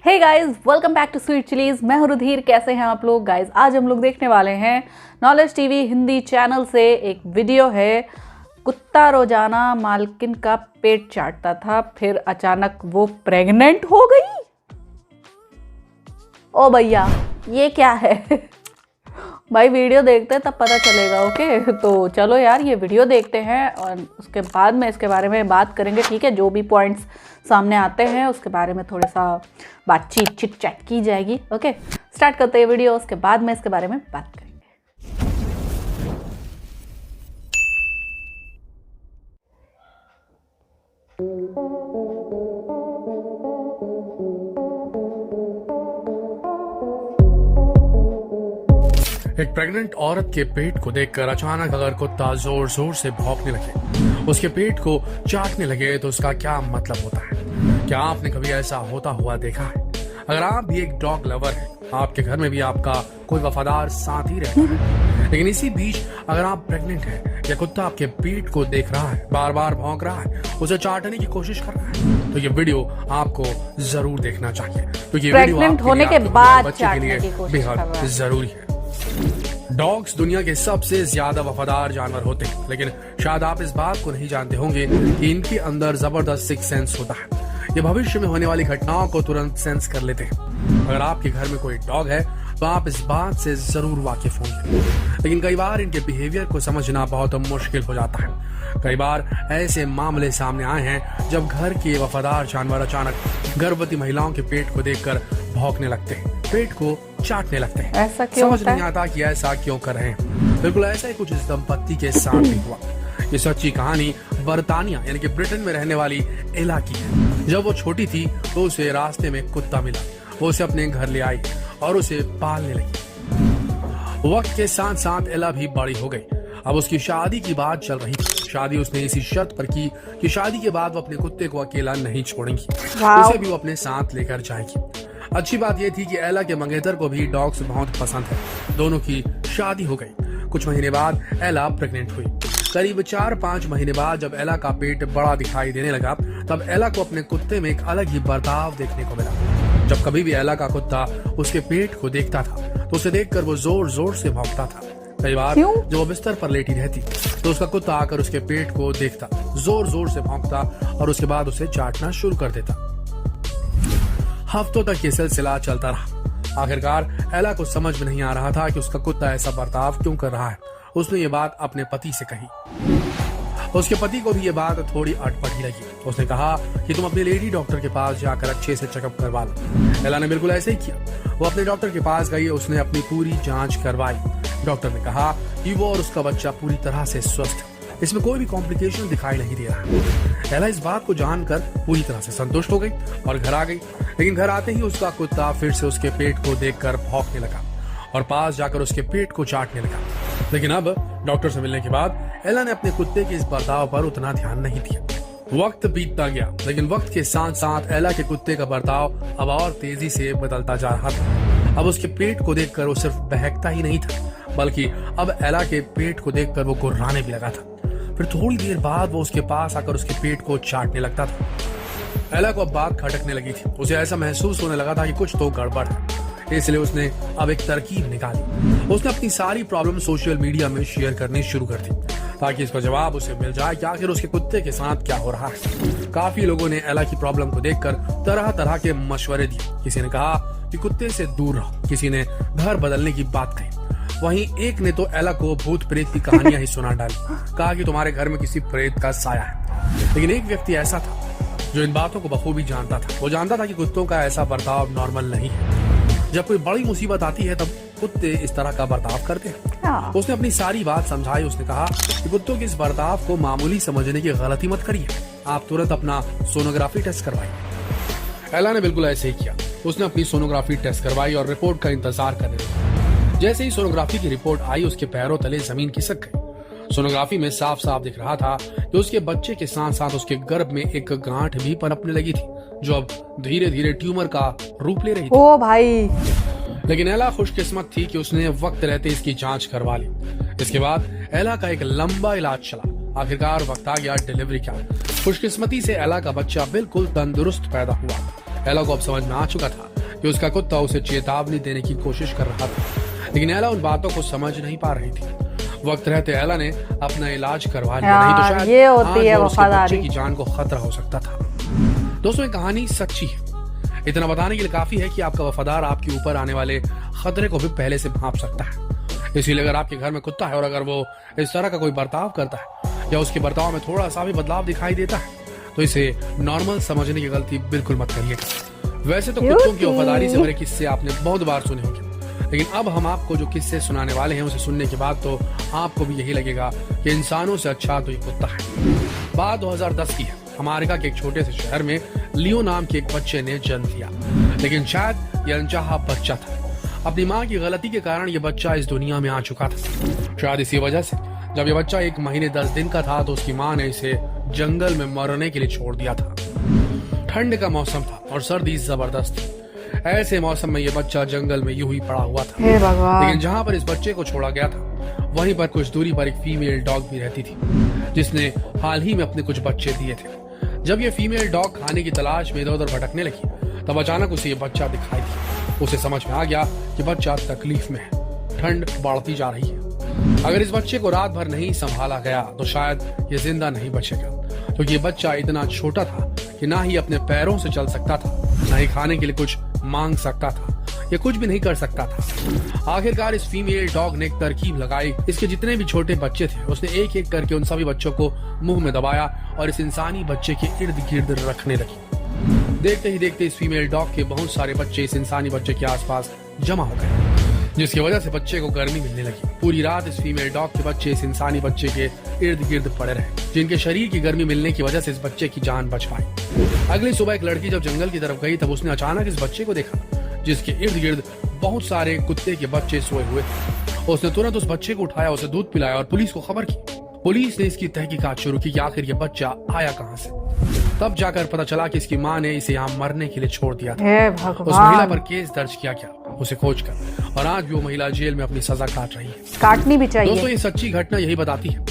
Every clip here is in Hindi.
Hey guys, welcome back to sweet chillies. मैं हूं रुधिर। कैसे हैं आप लोग गाइस? आज हम लोग देखने वाले हैं नॉलेज टीवी हिंदी चैनल से एक वीडियो है। कुत्ता रोजाना मालकिन का पेट चाटता था, फिर अचानक वो प्रेग्नेंट हो गई। ओ भैया, ये क्या है? भाई वीडियो देखते हैं तब पता चलेगा। ओके, तो चलो यार ये वीडियो देखते हैं और उसके बाद में इसके बारे में बात करेंगे। ठीक है, जो भी पॉइंट्स सामने आते हैं उसके बारे में थोड़ा सा बातचीत चिट चैट की जाएगी। ओके, स्टार्ट करते हैं वीडियो, उसके बाद में इसके बारे में बात करेंगे। एक प्रेग्नेंट औरत के पेट को देखकर अचानक अगर कुत्ता जोर जोर से भौंकने लगे, उसके पेट को चाटने लगे, तो उसका क्या मतलब होता है? क्या आपने कभी ऐसा होता हुआ देखा है? अगर आप भी एक डॉग लवर हैं, आपके घर में भी आपका कोई वफादार साथी रहता है, लेकिन इसी बीच अगर आप प्रेग्नेंट हैं या कुत्ता आपके पेट को देख रहा है, बार बार भौंक रहा है, उसे चाटने की कोशिश कर रहा है, तो ये वीडियो आपको जरूर देखना चाहिए, क्योंकि ये वीडियो प्रेग्नेंट होने के बाद बच्चे के लिए बेहद जरूरी है। डॉग्स दुनिया के सबसे ज्यादा वफादार जानवर होते हैं, लेकिन शायद आप इस बात को नहीं जानते होंगे कि इनके अंदर जबरदस्त सिक्स सेंस होता है। ये भविष्य में होने वाली घटनाओं को तुरंत सेंस कर लेते हैं। अगर आपके घर में कोई डॉग है तो आप इस बात से जरूर वाकिफ होंगे, लेकिन कई बार इनके बिहेवियर को समझना बहुत मुश्किल हो जाता है। कई बार ऐसे मामले सामने आए हैं जब घर के वफादार जानवर अचानक गर्भवती महिलाओं के पेट को देखकर भौंकने लगते हैं, पेट को चाटने लगते हैं। ऐसा क्यों समझ नहीं आता कि ऐसा क्यों कर रहे हैं। बिल्कुल ऐसा ही कुछ इस दंपत्ति के साथ भी हुआ। ये सच्ची कहानी बर्तानिया यानी कि ब्रिटेन में रहने वाली एला की है। जब वो छोटी थी तो उसे रास्ते में कुत्ता मिला, वो उसे अपने घर ले आई और उसे पालने लगी। वक्त के साथ साथ एला भी बड़ी हो गई। अब उसकी शादी की बात चल रही थी। शादी उसने इसी शर्त पर की कि शादी के बाद वो अपने कुत्ते को अकेला नहीं छोड़ेंगी, उसे भी वो अपने साथ लेकर जाएगी। अच्छी बात यह थी कि एला के मंगेतर को भी डॉग्स बहुत पसंद है। दोनों की शादी हो गई। कुछ महीने बाद एला प्रेग्नेंट हुई। करीब 4-5 महीने बाद जब एला का पेट बड़ा दिखाई देने लगा, तब एला को अपने कुत्ते में एक अलग ही बर्ताव देखने को मिला। जब कभी भी एला का कुत्ता उसके पेट को देखता था तो उसे देखकर वो जोर जोर से भौंकता था। कई बार जब वो बिस्तर पर लेटी रहती तो उसका कुत्ता आकर उसके पेट को देखता, जोर जोर से भौंकता और उसके बाद उसे चाटना शुरू कर देता। हफ्तों तक ये सिलसिला चलता रहा। आखिरकार एला को समझ में नहीं आ रहा था कि उसका कुत्ता ऐसा बर्ताव क्यों कर रहा है। उसने ये बात अपने पति से कही। उसके पति को भी ये बात थोड़ी अटपटी लगी। उसने कहा कि तुम अपने लेडी डॉक्टर के पास जाकर अच्छे से चेकअप करवा लो। एला ने बिल्कुल ऐसे ही किया। वो अपने डॉक्टर के पास गई, उसने अपनी पूरी जांच करवाई। डॉक्टर ने कहा कि वो और उसका बच्चा पूरी तरह से स्वस्थ है, इसमें कोई भी कॉम्प्लिकेशन दिखाई नहीं दे रहा। एला इस बात को जानकर पूरी तरह से संतुष्ट हो गई और घर आ गई। लेकिन घर आते ही उसका कुत्ता फिर से उसके पेट को देखकर भौंकने लगा और पास जाकर उसके पेट को चाटने लगा। लेकिन अब डॉक्टर से मिलने के बाद एला ने अपने कुत्ते के इस बर्ताव पर उतना ध्यान नहीं दिया। वक्त बीतता गया, लेकिन वक्त के साथ साथ एला के कुत्ते का बर्ताव अब और तेजी से बदलता जा रहा था। अब उसके पेट को देखकर वो सिर्फ बहकता ही नहीं था, बल्कि अब एला के पेट को देखकर वो गुर्राने भी लगा था। फिर थोड़ी देर बाद वो उसके पास आकर उसके पेट को चाटने लगता था। एला को अब बात खटकने लगी थी। उसे ऐसा महसूस होने लगा था कि कुछ तो गड़बड़ है, इसलिए उसने अब एक तरकीब निकाली। उसने अपनी सारी प्रॉब्लम सोशल मीडिया में शेयर करनी शुरू कर दी, ताकि इसका जवाब उसे मिल जाए कि आखिर उसके कुत्ते के साथ क्या हो रहा है। काफी लोगों ने एला की प्रॉब्लम को देखकर तरह तरह के मशवरे दिए। किसी ने कहा कि कुत्ते से दूर रहो, किसी ने घर बदलने की बात कही, वहीं एक ने तो एला को भूत प्रेत की कहानियां ही सुना डाली, कहा कि तुम्हारे घर में किसी प्रेत का साया है। लेकिन एक व्यक्ति ऐसा था जो इन बातों को बखूबी जानता था। वो जानता था कि कुत्तों का ऐसा बर्ताव नॉर्मल नहीं है। जब कोई बड़ी मुसीबत आती है तब कुत्ते इस तरह का बर्ताव करते हैं। उसने अपनी सारी बात समझाई। उसने कहा कि कुत्तों के इस बर्ताव को मामूली समझने की गलती मत करिए, आप तुरंत अपना सोनोग्राफी टेस्ट करवाइए। एला ने बिल्कुल ऐसे ही किया। उसने अपनी सोनोग्राफी टेस्ट करवाई और रिपोर्ट का इंतजार करने लगा। जैसे ही सोनोग्राफी की रिपोर्ट आई, उसके पैरों तले जमीन खिसक गई। सोनोग्राफी में साफ साफ दिख रहा था कि उसके बच्चे के साथ साथ उसके गर्भ में एक गांठ भी पनपने लगी थी, जो अब धीरे धीरे ट्यूमर का रूप ले रही थी। ओ भाई! लेकिन एला खुशकिस्मत थी कि उसने वक्त रहते इसकी जांच करवा ली। इसके बाद एला का एक लंबा इलाज चला। आखिरकार वक्त आ गया डिलीवरी का। खुशकिस्मती से एला का बच्चा बिल्कुल तंदुरुस्त पैदा हुआ। एला को अब समझ में आ चुका था कि उसका कुत्ता उसे चेतावनी देने की कोशिश कर रहा था, लेकिन एला उन बातों को समझ नहीं पा रही थी। वक्त रहते एला ने अपना इलाज करवा लिया, नहीं तो शायद ये होती है आज उसके वफादारी बच्चे की जान को खतरा हो सकता था। दोस्तों, ये कहानी सच्ची है। इतना बताने के लिए काफी है कि आपका वफादार आपके ऊपर आने वाले खतरे को भी पहले से भांप सकता है। इसीलिए अगर आपके घर में कुत्ता है और अगर वो इस तरह का कोई बर्ताव करता है या उसके बर्ताव में थोड़ा सा भी बदलाव दिखाई देता है, तो इसे नॉर्मल समझने की गलती बिल्कुल मत करिएगा। वैसे तो कुत्तों की वफादारी से भरे किस्से आपने बहुत बार सुने होंगे, लेकिन अब हम आपको जो किस्से सुनाने वाले हैं उसे सुनने के बाद तो आपको भी यही लगेगा कि इंसानों से अच्छा तो ये कुत्ता है। बात 2010 की है। अमेरिका के एक छोटे से शहर में लियो नाम के एक बच्चे ने जन्म लिया, लेकिन शायद ये अनचाहा बच्चा था। अपनी माँ की गलती के कारण ये बच्चा इस दुनिया में आ चुका था। शायद इसी वजह से जब ये बच्चा 1 महीने 10 दिन का था तो उसकी माँ ने इसे जंगल में मरने के लिए छोड़ दिया था। ठंड का मौसम था और सर्दी जबरदस्त थी। ऐसे मौसम में ये बच्चा जंगल में यूं ही पड़ा हुआ था। लेकिन जहाँ पर इस बच्चे को छोड़ा गया था वहीं पर कुछ दूरी पर एक फीमेल डॉग भी रहती थी, जिसने हाल ही में अपने कुछ बच्चे दिए थे। जब ये फीमेल डॉग खाने की तलाश में इधर उधर भटकने लगी, तब अचानक उसे ये बच्चा दिखाई दिया। उसे समझ में आ गया कि बच्चा तकलीफ में है, ठंड बढ़ती जा रही है। अगर इस बच्चे को रात भर नहीं संभाला गया तो शायद ये जिंदा नहीं बचेगा, क्योंकि ये बच्चा इतना छोटा था कि ना ही अपने पैरों से चल सकता था, ना ही खाने के लिए कुछ मांग सकता था, ये कुछ भी नहीं कर सकता था। आखिरकार इस फीमेल डॉग ने एक तरकीब लगाई। इसके जितने भी छोटे बच्चे थे उसने एक एक करके उन सभी बच्चों को मुंह में दबाया और इस इंसानी बच्चे के इर्द गिर्द रखने लगी। देखते ही देखते इस फीमेल डॉग के बहुत सारे बच्चे इस इंसानी बच्चे के आसपास जमा हो गए, जिसकी वजह से बच्चे को गर्मी मिलने लगी। पूरी रात इस फीमेल डॉग के बच्चे इस इंसानी बच्चे के इर्द गिर्द पड़े रहे, जिनके शरीर की गर्मी मिलने की वजह से इस बच्चे की जान बच पाई। अगली सुबह एक लड़की जब जंगल की तरफ गई तब उसने अचानक इस बच्चे को देखा, जिसके इर्द गिर्द बहुत सारे कुत्ते के बच्चे सोए हुए थे। उसने तुरंत उस बच्चे को उठाया, उसे दूध पिलाया और पुलिस को खबर की। पुलिस ने इसकी तहकीकात शुरू की कि आखिर ये बच्चा आया कहाँ से। तब जाकर पता चला कि इसकी माँ ने इसे यहाँ मरने के लिए छोड़ दिया था। उस महिला पर केस दर्ज किया गया उसे खोजकर, और आज भी वो महिला जेल में अपनी सजा काट रही है। काटनी भी चाहिए। दोस्तों, ये सच्ची घटना यही बताती है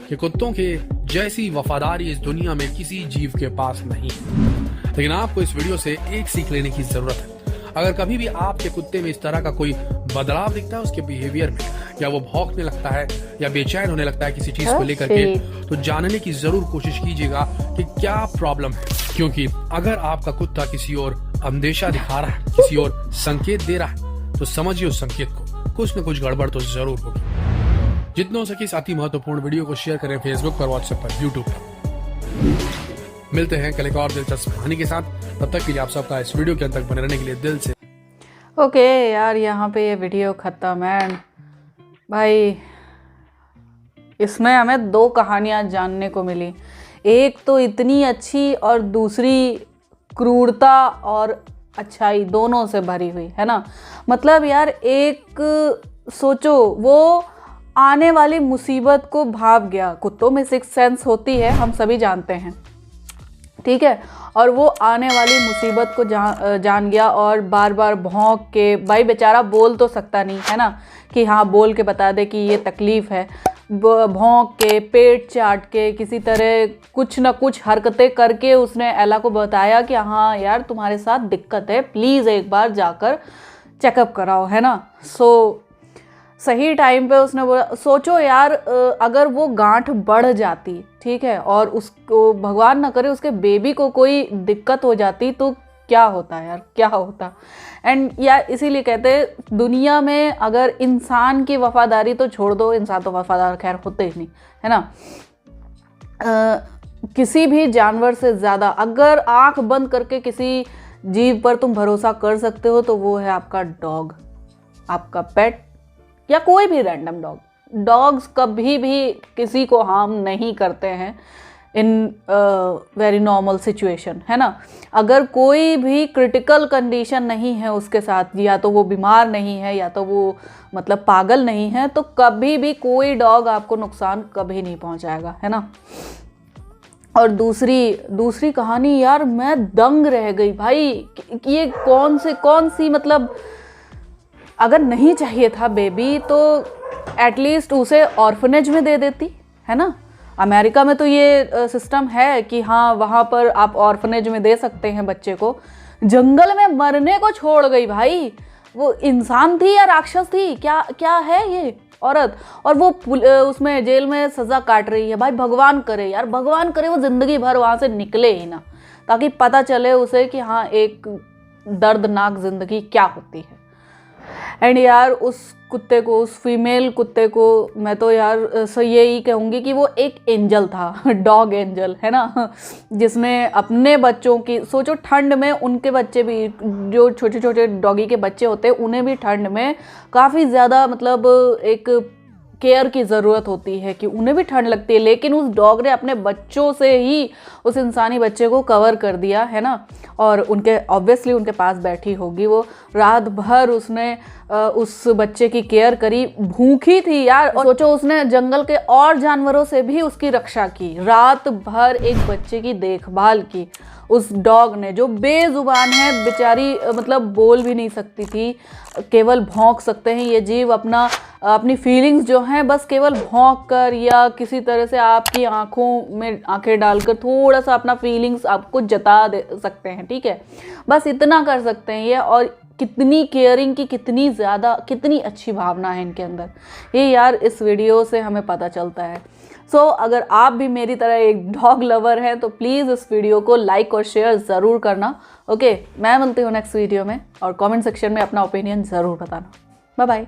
कि कुत्तों के जैसी वफादारी इस दुनिया में किसी जीव के पास नहीं है। लेकिन आपको इस वीडियो से एक सीख लेने की जरूरत है। अगर कभी भी आपके कुत्ते में इस तरह का कोई बदलाव दिखता है उसके बिहेवियर में, या वो भौंकने लगता है या बेचैन होने लगता है किसी चीज को लेकर के, तो जानने की जरूर कोशिश कीजिएगा कि क्या प्रॉब्लम है। क्योंकि अगर आपका कुत्ता किसी और अंदेशा दिखा रहा है, किसी और संकेत दे रहा है, तो समझिए उस संकेत को, कुछ न कुछ गड़बड़ तो जरूर होगी। जितना हो सके इस अति महत्वपूर्ण वीडियो को शेयर करें फेसबुक पर, व्हाट्सएप पर, यूट्यूब पर। मिलते हैं कल एक और दिलचस्प कहानी के साथ। तब तक के लिए आप सबका इस वीडियो के अंत तक बने रहने के लिए दिल से ओके यार, यहाँ पे ये वीडियो खत्म है भाई। इसमें हमें 2 कहानियाँ जानने को मिली, एक तो इतनी अच्छी और दूसरी क्रूरता और अच्छाई दोनों से भरी हुई है ना। मतलब यार, एक सोचो वो आने वाली मुसीबत को भाप गया। कुत्तों में 6th सेंस होती है, हम सभी जानते हैं, ठीक है। और वो आने वाली मुसीबत को जान गया और बार बार भौंक के, भाई बेचारा बोल तो सकता नहीं है ना कि हाँ बोल के बता दे कि ये तकलीफ़ है। भौंक के, पेट चाट के, किसी तरह कुछ ना कुछ हरकतें करके उसने एला को बताया कि हाँ यार तुम्हारे साथ दिक्कत है, प्लीज़ एक बार जाकर चेकअप कराओ, है ना। सही टाइम पे उसने बोला। सोचो यार, अगर वो गांठ बढ़ जाती, ठीक है, और उसको भगवान ना करे उसके बेबी को कोई दिक्कत हो जाती तो क्या होता यार, क्या होता। एंड यार इसीलिए कहते हैं दुनिया में अगर इंसान की वफादारी तो छोड़ दो, इंसान तो वफादार खैर होते ही नहीं, है ना। किसी भी जानवर से ज़्यादा अगर आंख बंद करके किसी जीव पर तुम भरोसा कर सकते हो तो वो है आपका डॉग, आपका पेट या कोई भी रैंडम डॉग। डॉग्स कभी भी किसी को हार्म नहीं करते हैं इन वेरी नॉर्मल सिचुएशन, है ना। अगर कोई भी क्रिटिकल कंडीशन नहीं है उसके साथ, या तो वो बीमार नहीं है या तो वो मतलब पागल नहीं है, तो कभी भी कोई डॉग आपको नुकसान कभी नहीं पहुंचाएगा, है ना। और दूसरी कहानी यार, मैं दंग रह गई भाई। ये कौन सी मतलब, अगर नहीं चाहिए था बेबी तो एटलीस्ट उसे ऑर्फनेज में दे देती, है ना। अमेरिका में तो ये सिस्टम है कि हाँ वहाँ पर आप ऑर्फनेज में दे सकते हैं बच्चे को, जंगल में मरने को छोड़ गई भाई। वो इंसान थी या राक्षस थी, क्या क्या है ये औरत। और वो उसमें जेल में सज़ा काट रही है। भाई भगवान करे यार, भगवान करे वो ज़िंदगी भर वहाँ से निकले ही ना, ताकि पता चले उसे कि हाँ एक दर्दनाक ज़िंदगी क्या होती है। एंड यार उस कुत्ते को, उस फीमेल कुत्ते को मैं तो यार यही कहूँगी कि वो एक एंजल था, डॉग एंजल है ना, जिसने अपने बच्चों की, सोचो ठंड में उनके बच्चे भी, जो छोटे छोटे डॉगी के बच्चे होते हैं उन्हें भी ठंड में काफ़ी ज़्यादा मतलब एक केयर की ज़रूरत होती है कि उन्हें भी ठंड लगती है, लेकिन उस डॉग ने अपने बच्चों से ही उस इंसानी बच्चे को कवर कर दिया है ना। और उनके ऑब्वियसली उनके पास बैठी होगी, वो रात भर उसने उस बच्चे की केयर करी, भूखी थी यार। और सोचो उसने जंगल के और जानवरों से भी उसकी रक्षा की, रात भर एक बच्चे की देखभाल की उस डॉग ने, जो बेजुबान है बेचारी, मतलब बोल भी नहीं सकती थी, केवल भौंक सकते हैं ये जीव। अपनी फीलिंग्स जो हैं बस केवल भौंक कर या किसी तरह से आपकी आंखों में आंखें डालकर थोड़ा सा अपना फीलिंग्स आपको जता दे सकते हैं, ठीक है, बस इतना कर सकते हैं ये। और कितनी केयरिंग की, कितनी ज़्यादा, कितनी अच्छी भावना है इनके अंदर, ये यार इस वीडियो से हमें पता चलता है। सो अगर आप भी मेरी तरह एक डॉग लवर हैं तो प्लीज़ इस वीडियो को लाइक और शेयर ज़रूर करना। ओके, मैं मिलती हूँ नेक्स्ट वीडियो में, और कमेंट सेक्शन में अपना ओपिनियन ज़रूर बताना। Bye bye.